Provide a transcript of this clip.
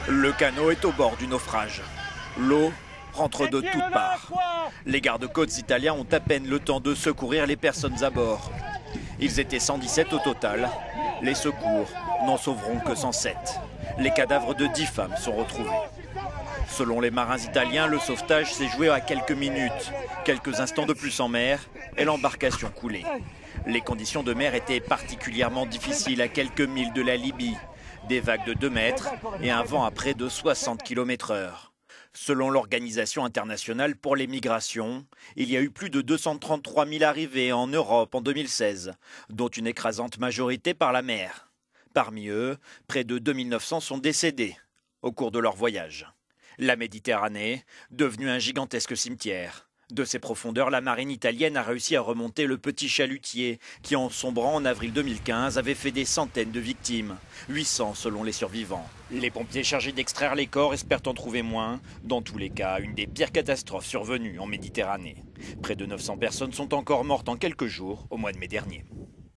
Le canot est au bord du naufrage. L'eau rentre de toutes parts. Les gardes-côtes italiens ont à peine le temps de secourir les personnes à bord. Ils étaient 117 au total. Les secours n'en sauveront que 107. Les cadavres de 10 femmes sont retrouvés. Selon les marins italiens, le sauvetage s'est joué à quelques minutes. Quelques instants de plus en mer et l'embarcation coulait. Les conditions de mer étaient particulièrement difficiles à quelques milles de la Libye. Des vagues de 2 mètres et un vent à près de 60 km/h. Selon l'Organisation internationale pour les migrations, il y a eu plus de 233 000 arrivées en Europe en 2016, dont une écrasante majorité par la mer. Parmi eux, près de 2900 sont décédés au cours de leur voyage. La Méditerranée, devenue un gigantesque cimetière. De ses profondeurs, la marine italienne a réussi à remonter le petit chalutier qui, en sombrant en avril 2015, avait fait des centaines de victimes, 800 selon les survivants. Les pompiers chargés d'extraire les corps espèrent en trouver moins. Dans tous les cas, une des pires catastrophes survenues en Méditerranée. Près de 900 personnes sont encore mortes en quelques jours au mois de mai dernier.